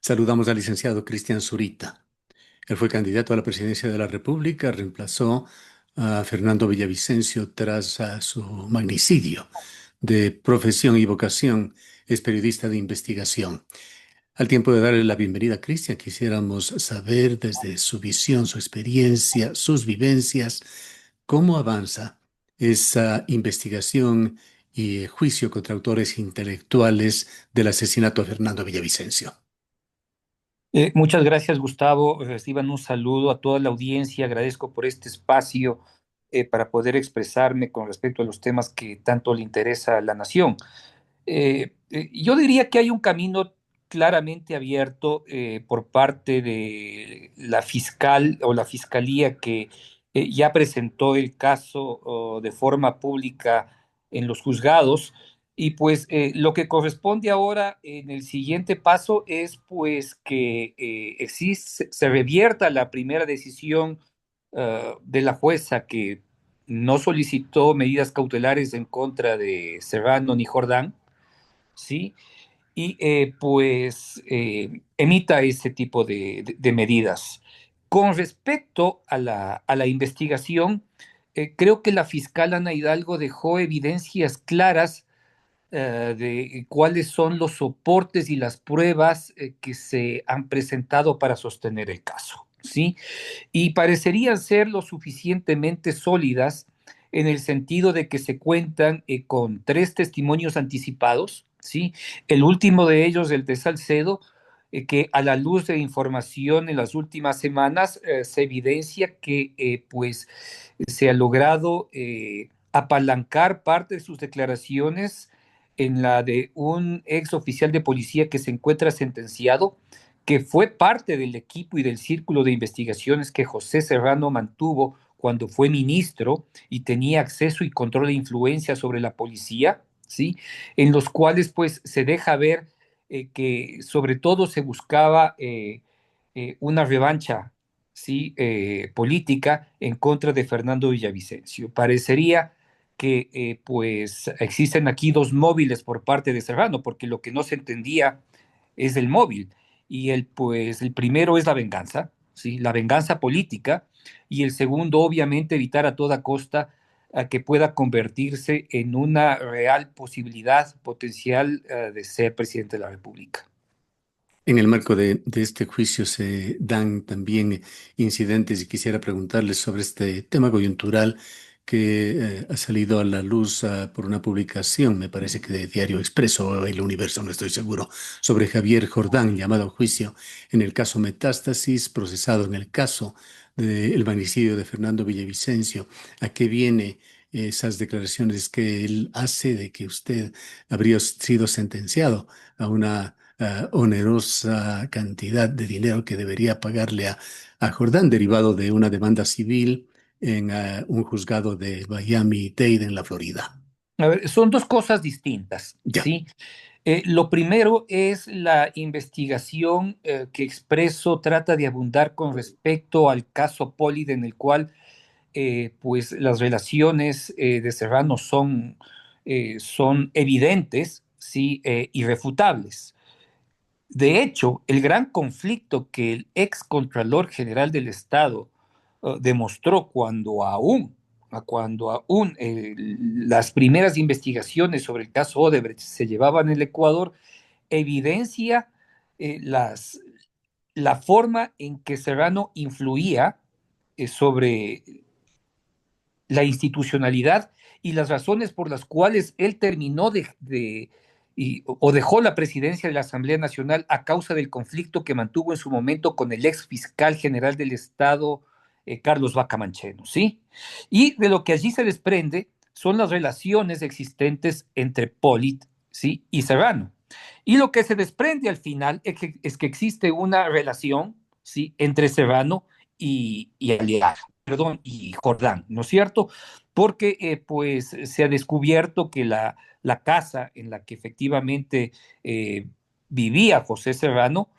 Saludamos al licenciado Cristian Zurita. Él fue candidato a la presidencia de la República, reemplazó a Fernando Villavicencio tras su magnicidio. De profesión y vocación es periodista de investigación. Al tiempo de darle la bienvenida a Cristian, quisiéramos saber desde su visión, su experiencia, sus vivencias, cómo avanza esa investigación y juicio contra autores intelectuales del asesinato de Fernando Villavicencio. Muchas gracias, Gustavo. Reciban un saludo a toda la audiencia. Agradezco por este espacio para poder expresarme con respecto a los temas que tanto le interesa a la nación. Yo diría que hay un camino claramente abierto por parte de la fiscal o la fiscalía que ya presentó el caso de forma pública en los juzgados. Y pues lo que corresponde ahora en el siguiente paso es pues que se revierta la primera decisión de la jueza que no solicitó medidas cautelares en contra de Serrano ni Jordán, ¿sí? Y emita ese tipo de medidas. Con respecto a la investigación, creo que la fiscal Ana Hidalgo dejó evidencias claras de cuáles son los soportes y las pruebas que se han presentado para sostener el caso, ¿sí? Y parecerían ser lo suficientemente sólidas en el sentido de que se cuentan con tres testimonios anticipados, ¿sí? El último de ellos, el de Salcedo, que a la luz de información en las últimas semanas se evidencia que pues se ha logrado apalancar parte de sus declaraciones en la de un ex oficial de policía que se encuentra sentenciado, que fue parte del equipo y del círculo de investigaciones que José Serrano mantuvo cuando fue ministro y tenía acceso y control de influencia sobre la policía, ¿sí? En los cuales pues se deja ver que sobre todo se buscaba una revancha, ¿sí? Política en contra de Fernando Villavicencio. Parecería que pues existen aquí dos móviles por parte de Serrano, porque lo que no se entendía es el móvil. Y pues, el primero es la venganza, ¿sí? La venganza política, y el segundo, obviamente, evitar a toda costa a que pueda convertirse en una real posibilidad potencial de ser presidente de la República. En el marco de este juicio se dan también incidentes y quisiera preguntarles sobre este tema coyuntural que ha salido a la luz por una publicación, me parece que de Diario Expreso o El Universo, no estoy seguro, sobre Javier Jordán, llamado a juicio en el caso Metástasis, procesado en el caso del magnicidio de Fernando Villavicencio. ¿A qué viene esas declaraciones que él hace de que usted habría sido sentenciado a una onerosa cantidad de dinero que debería pagarle a Jordán, derivado de una demanda civil en un juzgado de Miami-Dade en la Florida? A ver, son dos cosas distintas, Ya. ¿sí? Lo primero es la investigación que Expreso trata de abundar con respecto al caso Polid, en el cual pues las relaciones de Serrano son evidentes, ¿sí? Irrefutables. De hecho, el gran conflicto que el ex Contralor General del Estado demostró cuando aún las primeras investigaciones sobre el caso Odebrecht se llevaban en el Ecuador, evidencia la forma en que Serrano influía sobre la institucionalidad y las razones por las cuales él terminó o dejó la presidencia de la Asamblea Nacional a causa del conflicto que mantuvo en su momento con el ex fiscal general del Estado, Carlos Vaca Mancheno, ¿sí? Y de lo que allí se desprende son las relaciones existentes entre Polit, ¿sí? Y Serrano. Y lo que se desprende al final es que existe una relación, ¿sí? Entre Serrano y Aliaga, perdón, y Jordán, ¿no es cierto? Porque pues se ha descubierto que la casa en la que efectivamente vivía José Serrano,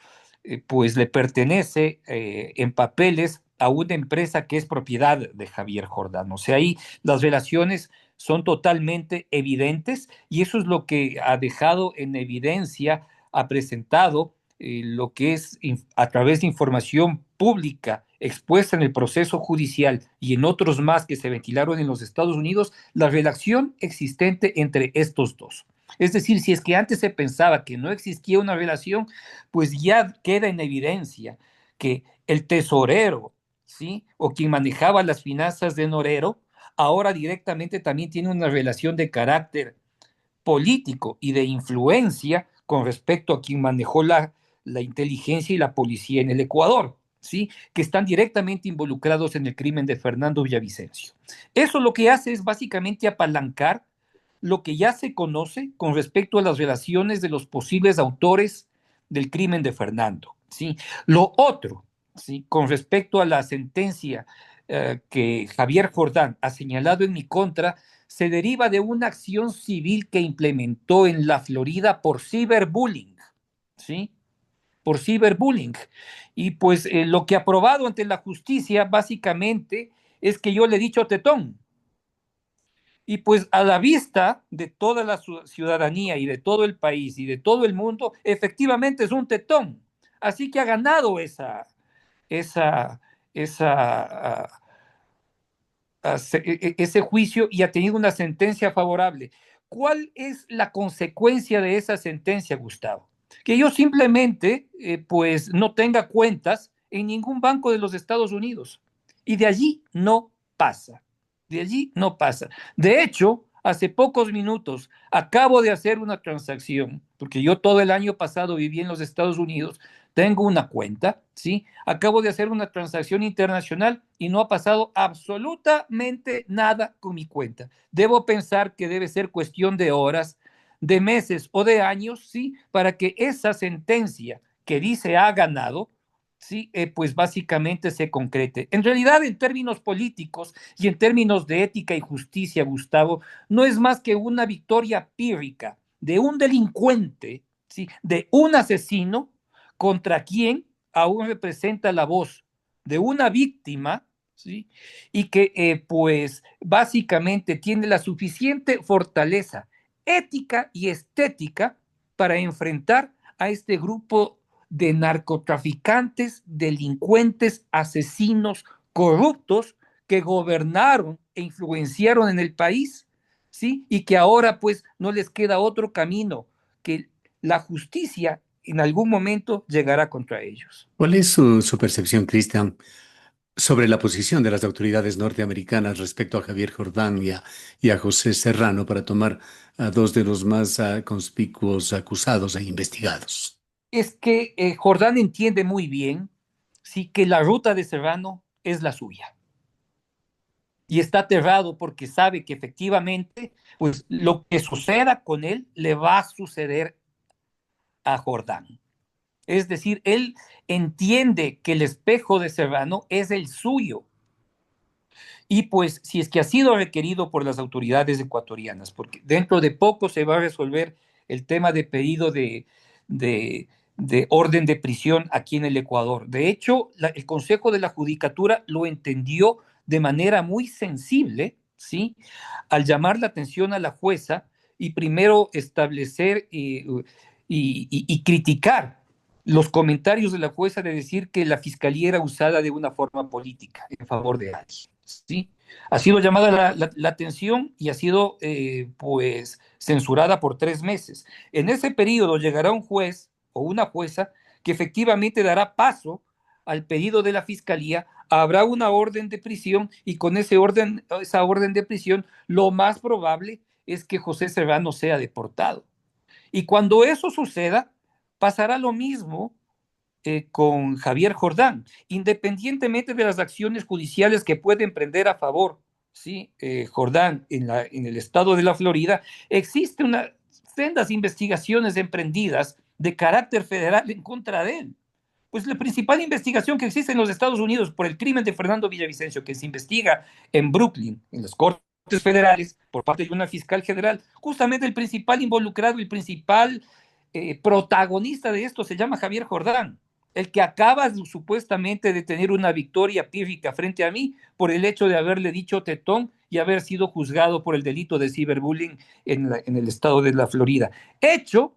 pues le pertenece en papeles a una empresa que es propiedad de Javier Jordán. O sea, ahí las relaciones son totalmente evidentes y eso es lo que ha dejado en evidencia, ha presentado lo que es a través de información pública expuesta en el proceso judicial y en otros más que se ventilaron en los Estados Unidos, la relación existente entre estos dos. Es decir, si es que antes se pensaba que no existía una relación, pues ya queda en evidencia que el tesorero, ¿sí? O quien manejaba las finanzas de Norero, ahora directamente también tiene una relación de carácter político y de influencia con respecto a quien manejó la inteligencia y la policía en el Ecuador, ¿sí? Que están directamente involucrados en el crimen de Fernando Villavicencio. Eso lo que hace es básicamente apalancar lo que ya se conoce con respecto a las relaciones de los posibles autores del crimen de Fernando, ¿sí? Lo otro, ¿sí? Con respecto a la sentencia que Javier Jordán ha señalado en mi contra, se deriva de una acción civil que implementó en la Florida por ciberbullying, ¿sí? Por ciberbullying. Y pues lo que ha probado ante la justicia básicamente es que yo le he dicho tetón. Y pues a la vista de toda la ciudadanía y de todo el país y de todo el mundo, efectivamente es un tetón. Así que ha ganado esa, esa, ese juicio y ha tenido una sentencia favorable. ¿Cuál es la consecuencia de esa sentencia, Gustavo? Que yo simplemente, pues, no tenga cuentas en ningún banco de los Estados Unidos. Y de allí no pasa. De allí no pasa. De hecho, hace pocos minutos acabo de hacer una transacción, porque yo todo el año pasado viví en los Estados Unidos, tengo una cuenta, ¿sí? Acabo de hacer una transacción internacional y no ha pasado absolutamente nada con mi cuenta. Debo pensar que debe ser cuestión de horas, de meses o de años, ¿sí? Para que esa sentencia que dice ha ganado, sí, pues básicamente se concrete. En realidad, en términos políticos y en términos de ética y justicia, Gustavo, no es más que una victoria pírrica de un delincuente, ¿sí? De un asesino contra quien aún representa la voz de una víctima, ¿sí? Y que pues básicamente tiene la suficiente fortaleza ética y estética para enfrentar a este grupo de narcotraficantes, delincuentes, asesinos, corruptos que gobernaron e influenciaron en el país, ¿sí? Y que ahora pues no les queda otro camino que la justicia en algún momento llegará contra ellos. ¿Cuál es su percepción, Cristian, sobre la posición de las autoridades norteamericanas respecto a Javier Jordán y a José Serrano para tomar a dos de los más conspicuos acusados e investigados? Es que Jordán entiende muy bien, sí, que la ruta de Serrano es la suya. Y está aterrado porque sabe que efectivamente, pues lo que suceda con él le va a suceder a Jordán. Es decir, él entiende que el espejo de Serrano es el suyo. Y pues si es que ha sido requerido por las autoridades ecuatorianas, porque dentro de poco se va a resolver el tema de pedido de orden de prisión aquí en el Ecuador. De hecho, el Consejo de la Judicatura lo entendió de manera muy sensible, ¿sí? Al llamar la atención a la jueza y primero establecer y criticar los comentarios de la jueza de decir que la fiscalía era usada de una forma política en favor de alguien. ¿Sí? Ha sido llamada la atención y ha sido pues censurada por 3 meses. En ese periodo llegará un juez o una jueza que efectivamente dará paso al pedido de la fiscalía, habrá una orden de prisión y con esa orden de prisión lo más probable es que José Serrano sea deportado. Y cuando eso suceda, pasará lo mismo con Javier Jordán, independientemente de las acciones judiciales que puede emprender a favor, ¿sí? Jordán en el estado de la Florida, existen sendas investigaciones emprendidas de carácter federal en contra de él. Pues la principal investigación que existe en los Estados Unidos por el crimen de Fernando Villavicencio, que se investiga en Brooklyn, en las Cortes Federales, por parte de una fiscal general, justamente el principal involucrado, el principal protagonista de esto se llama Javier Jordán, el que acaba supuestamente de tener una victoria pírrica frente a mí por el hecho de haberle dicho tetón y haber sido juzgado por el delito de ciberbullying en el estado de la Florida. Hecho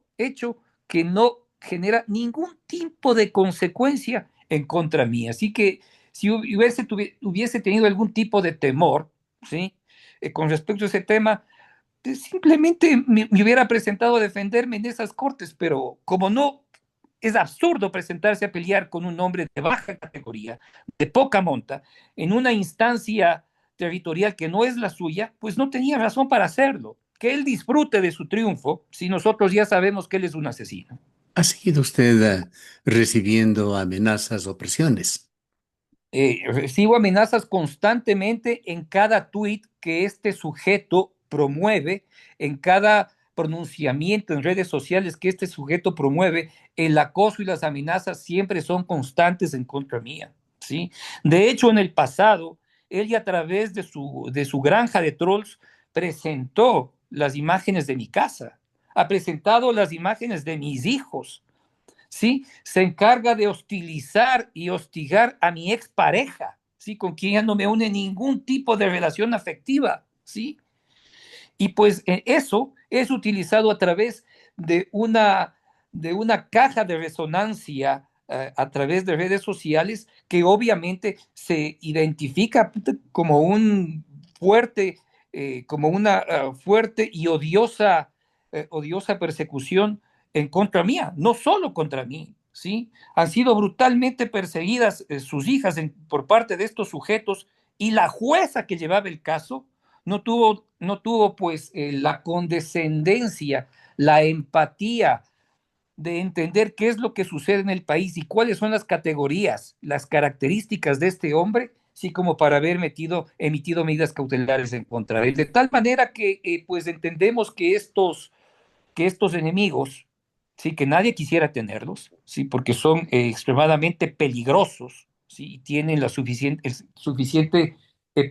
que no genera ningún tipo de consecuencia en contra mí. Así que si hubiese tenido algún tipo de temor, ¿sí? Con respecto a ese tema, simplemente me hubiera presentado a defenderme en esas cortes, pero como no, es absurdo presentarse a pelear con un hombre de baja categoría, de poca monta, en una instancia territorial que no es la suya, pues no tenía razón para hacerlo. Que él disfrute de su triunfo, si nosotros ya sabemos que él es un asesino. ¿Ha seguido usted recibiendo amenazas o presiones? Recibo amenazas constantemente en cada tuit que este sujeto promueve, en cada pronunciamiento en redes sociales que este sujeto promueve. El acoso y las amenazas siempre son constantes en contra mía, ¿sí? De hecho, en el pasado, él a través de su granja de trolls presentó las imágenes de mi casa, ha presentado las imágenes de mis hijos, ¿sí? Se encarga de hostilizar y hostigar a mi expareja, ¿sí? Con quien ya no me une ningún tipo de relación afectiva, ¿sí? Y pues eso es utilizado a través de de una caja de resonancia a través de redes sociales que obviamente se identifica como un fuerte, como una fuerte y odiosa persecución en contra mía, no solo contra mí, ¿sí? Han sido brutalmente perseguidas sus hijas por parte de estos sujetos, y la jueza que llevaba el caso no tuvo pues la condescendencia, la empatía de entender qué es lo que sucede en el país y cuáles son las categorías, las características de este hombre, sí, como para haber emitido medidas cautelares en contra de él. De tal manera que pues entendemos que estos enemigos, sí, que nadie quisiera tenerlos, sí, porque son extremadamente peligrosos, sí, y tienen el suficiente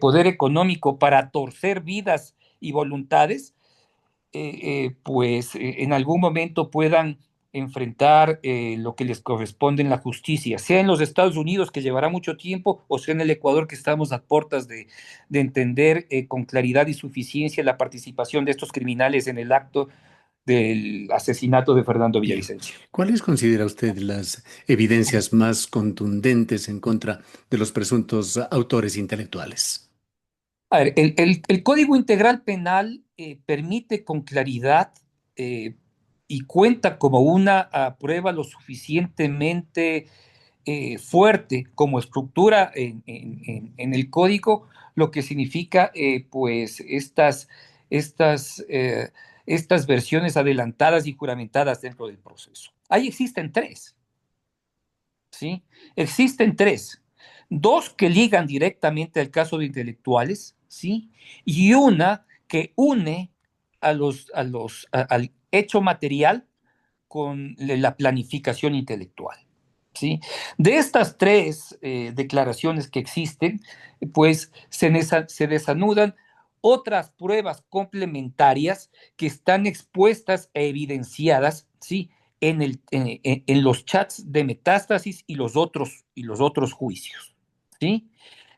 poder económico para torcer vidas y voluntades, pues en algún momento puedan enfrentar lo que les corresponde en la justicia, sea en los Estados Unidos, que llevará mucho tiempo, o sea en el Ecuador, que estamos a puertas de entender con claridad y suficiencia la participación de estos criminales en el acto del asesinato de Fernando Bien. Villavicencio. ¿Cuáles considera usted las evidencias más contundentes en contra de los presuntos autores intelectuales? A ver, el Código Integral Penal permite con claridad eh, y cuenta como una prueba lo suficientemente fuerte como estructura en el código, lo que significa pues estas versiones adelantadas y juramentadas dentro del proceso. Ahí existen tres. ¿Sí? Existen tres. Dos que ligan directamente al caso de intelectuales, ¿sí? Y una que une al hecho material con la planificación intelectual, ¿sí? De estas tres declaraciones que existen, pues se desanudan otras pruebas complementarias que están expuestas e evidenciadas, ¿sí? En los chats de Metástasis y los otros juicios, ¿sí?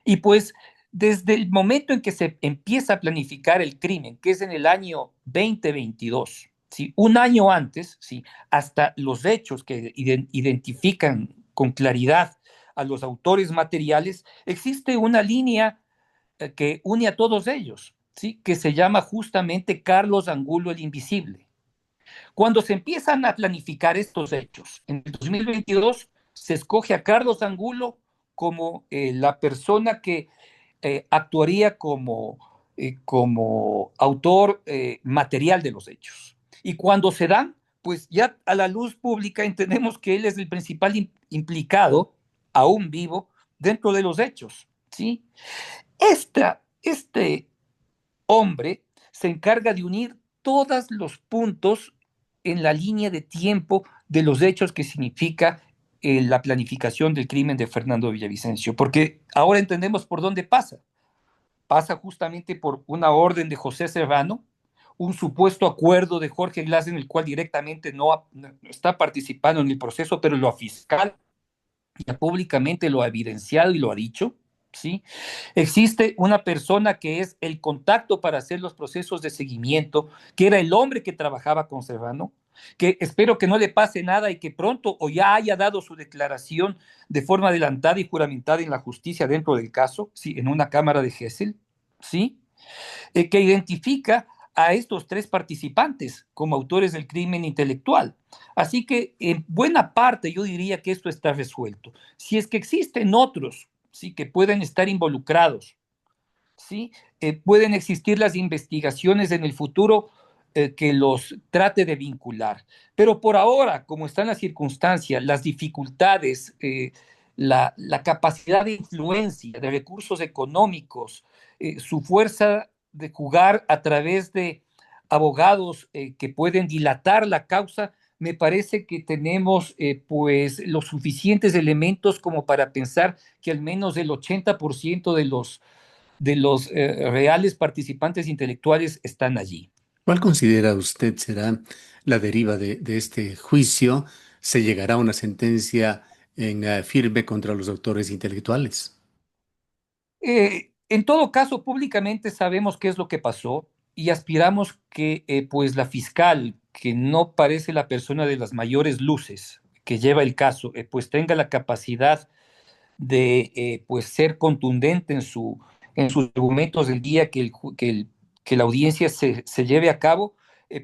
Y pues desde el momento en que se empieza a planificar el crimen, que es en el año 2022, ¿sí? Un año antes, ¿sí? Hasta los hechos que identifican con claridad a los autores materiales, existe una línea que une a todos ellos, ¿sí? Que se llama justamente Carlos Angulo el Invisible. Cuando se empiezan a planificar estos hechos, en el 2022 se escoge a Carlos Angulo como la persona que actuaría como autor material de los hechos. Y cuando se dan, pues ya a la luz pública entendemos que él es el principal implicado, aún vivo, dentro de los hechos, ¿sí? Este hombre se encarga de unir todos los puntos en la línea de tiempo de los hechos que significa la planificación del crimen de Fernando Villavicencio, porque ahora entendemos por dónde pasa. Pasa justamente por una orden de José Serrano, un supuesto acuerdo de Jorge Glass en el cual directamente no está participando en el proceso, pero la fiscal ya públicamente lo ha evidenciado y lo ha dicho, ¿sí? Existe una persona que es el contacto para hacer los procesos de seguimiento, que era el hombre que trabajaba con Serrano, que espero que no le pase nada y que pronto o ya haya dado su declaración de forma adelantada y juramentada en la justicia dentro del caso, ¿sí? En una cámara de Gesell, ¿sí? Que identifica a estos tres participantes como autores del crimen intelectual. Así que en buena parte yo diría que esto está resuelto. Si es que existen otros, ¿sí? Que pueden estar involucrados, ¿sí? Pueden existir las investigaciones en el futuro que los trate de vincular. Pero por ahora, como están las circunstancias, las dificultades, la capacidad de influencia, de recursos económicos, su fuerza de jugar a través de abogados que pueden dilatar la causa, me parece que tenemos pues los suficientes elementos como para pensar que al menos el 80% de los reales participantes intelectuales están allí. ¿Cuál considera usted será la deriva de este juicio? ¿Se llegará a una sentencia firme contra los autores intelectuales? En todo caso, públicamente sabemos qué es lo que pasó y aspiramos que pues la fiscal, que no parece la persona de las mayores luces que lleva el caso, pues tenga la capacidad de pues ser contundente en sus argumentos del día que la audiencia se lleve a cabo,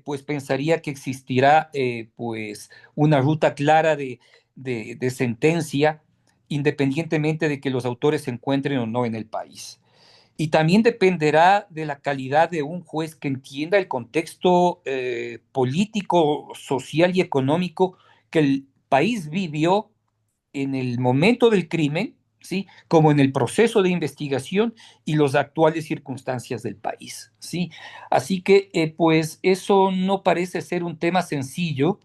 pues pensaría que existirá pues una ruta clara de sentencia, independientemente de que los autores se encuentren o no en el país. Y también dependerá de la calidad de un juez que entienda el contexto político, social y económico que el país vivió en el momento del crimen, ¿sí? Como en el proceso de investigación y las actuales circunstancias del país, ¿sí? Así que, pues, eso no parece ser un tema sencillo.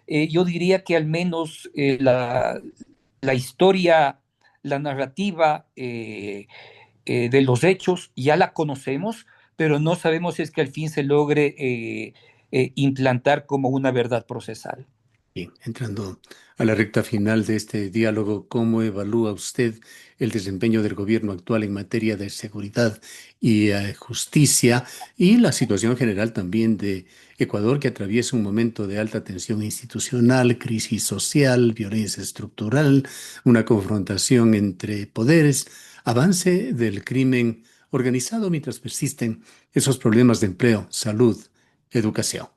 Yo diría que al menos la historia, la narrativa de los hechos ya la conocemos, pero no sabemos si es que al fin se logre implantar como una verdad procesal. Bien, entrando a la recta final de este diálogo, ¿cómo evalúa usted el desempeño del gobierno actual en materia de seguridad y justicia y la situación general también de Ecuador, que atraviesa un momento de alta tensión institucional, crisis social, violencia estructural, una confrontación entre poderes, avance del crimen organizado mientras persisten esos problemas de empleo, salud, educación?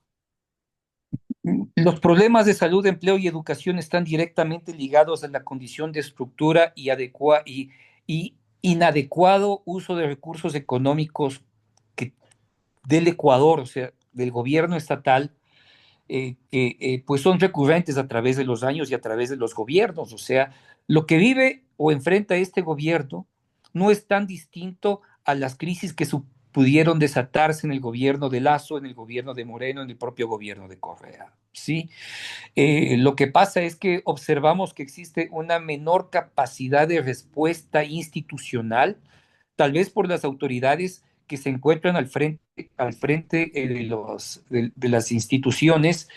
Los problemas de salud, empleo y educación están directamente ligados a la condición de estructura y inadecuado uso de recursos económicos que, del Ecuador, o sea, del gobierno estatal, que pues son recurrentes a través de los años y a través de los gobiernos. O sea, lo que vive o enfrenta este gobierno no es tan distinto a las crisis que pudieron desatarse en el gobierno de Lazo, en el gobierno de Moreno, en el propio gobierno de Correa. ¿Sí? Lo que pasa es que observamos que existe una menor capacidad de respuesta institucional, tal vez por las autoridades que se encuentran al frente de las instituciones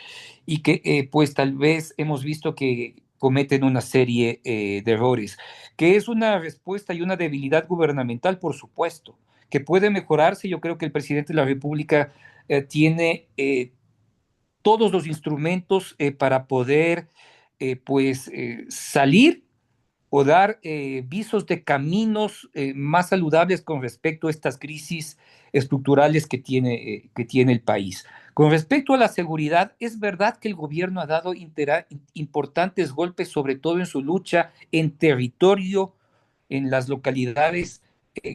y que pues tal vez hemos visto que cometen una serie de errores, que es una respuesta y una debilidad gubernamental, por supuesto, que puede mejorarse. Yo creo que el presidente de la República tiene todos los instrumentos para poder pues salir o dar visos de caminos más saludables con respecto a estas crisis estructurales que tiene el país. Con respecto a la seguridad, es verdad que el gobierno ha dado importantes golpes, sobre todo en su lucha en territorio, en las localidades,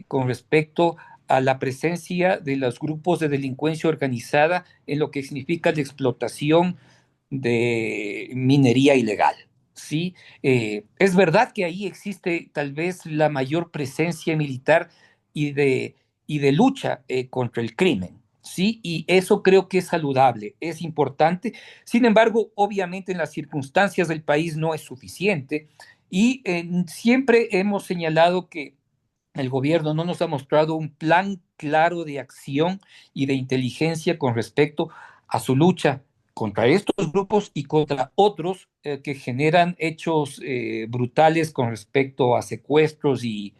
con respecto a la presencia de los grupos de delincuencia organizada en lo que significa la explotación de minería ilegal. ¿Sí? Es verdad que ahí existe tal vez la mayor presencia militar y y de lucha contra el crimen, ¿sí? Y eso creo que es saludable, es importante. Sin embargo, obviamente en las circunstancias del país no es suficiente y siempre hemos señalado que el gobierno no nos ha mostrado un plan claro de acción y de inteligencia con respecto a su lucha contra estos grupos y contra otros que generan hechos brutales con respecto a secuestros y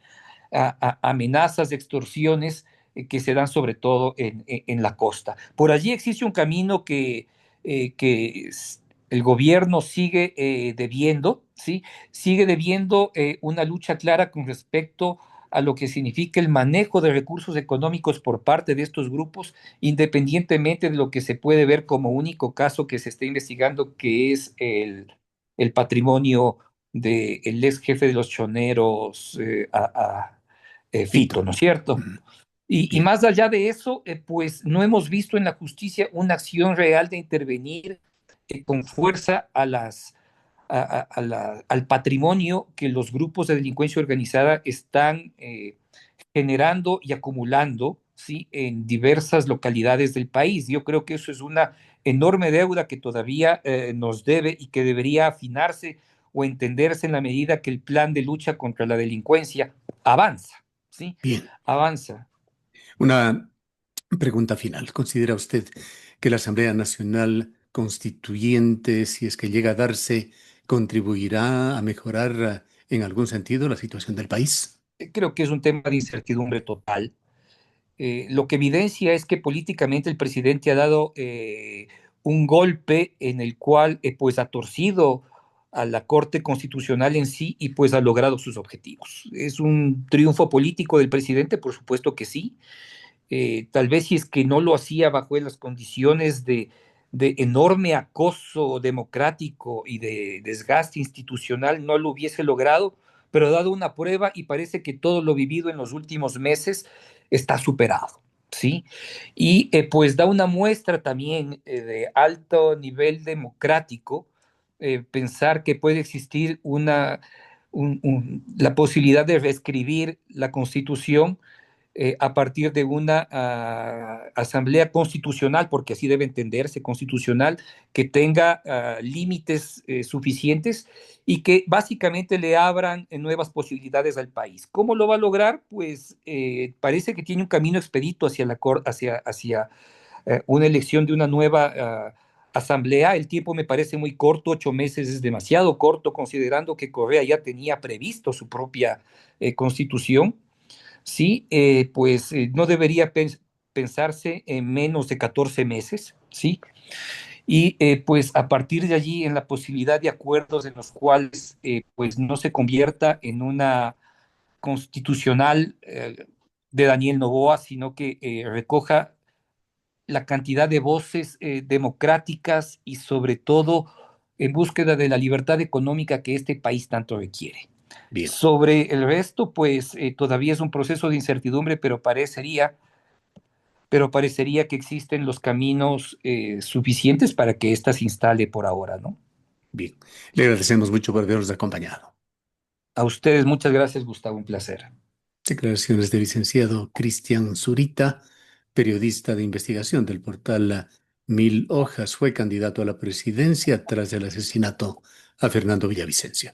amenazas de extorsiones que se dan sobre todo en la costa. Por allí existe un camino que el gobierno sigue debiendo, ¿sí? Sigue debiendo una lucha clara con respecto a lo que significa el manejo de recursos económicos por parte de estos grupos, independientemente de lo que se puede ver como único caso que se está investigando, que es el patrimonio del ex jefe de los choneros, Fito. Fito, ¿no es cierto? Mm, Y bien, más allá de eso, pues no hemos visto en la justicia una acción real de intervenir con fuerza al patrimonio que los grupos de delincuencia organizada están generando y acumulando, ¿sí? En diversas localidades del país. Yo creo que eso es una enorme deuda que todavía nos debe y que debería afinarse o entenderse en la medida que el plan de lucha contra la delincuencia avanza, ¿sí? bien. Avanza. Una pregunta final. ¿Considera usted que la Asamblea Nacional Constituyente, si es que llega a darse, contribuirá a mejorar en algún sentido la situación del país? Creo que es un tema de incertidumbre total. Lo que evidencia es que políticamente el presidente ha dado un golpe en el cual pues ha torcido a la Corte Constitucional en sí y pues ha logrado sus objetivos. ¿Es un triunfo político del presidente? Por supuesto que sí. Tal vez si es que no lo hacía bajo las condiciones de enorme acoso democrático y de desgaste institucional, no lo hubiese logrado, pero ha dado una prueba y parece que todo lo vivido en los últimos meses está superado, ¿sí? Y pues da una muestra también de alto nivel democrático, pensar que puede existir la posibilidad de reescribir la Constitución a partir de una asamblea constitucional, porque así debe entenderse, constitucional, que tenga límites suficientes y que básicamente le abran nuevas posibilidades al país. ¿Cómo lo va a lograr? Pues parece que tiene un camino expedito hacia una elección de una nueva asamblea. El tiempo me parece muy corto, 8 meses es demasiado corto, considerando que Correa ya tenía previsto su propia constitución. Sí, pues no debería pensarse en menos de 14 meses, ¿sí? Y pues a partir de allí en la posibilidad de acuerdos en los cuales pues no se convierta en una constitucional de Daniel Noboa, sino que recoja la cantidad de voces democráticas y sobre todo en búsqueda de la libertad económica que este país tanto requiere. Bien, Sobre el resto, pues todavía es un proceso de incertidumbre, pero parecería que existen los caminos suficientes para que ésta se instale por ahora, ¿no? bien. Le agradecemos mucho por habernos acompañado. A ustedes, muchas gracias, Gustavo, un placer. Declaraciones del licenciado Cristian Zurita, periodista de investigación del portal Mil Hojas, fue candidato a la presidencia tras el asesinato a Fernando Villavicencio.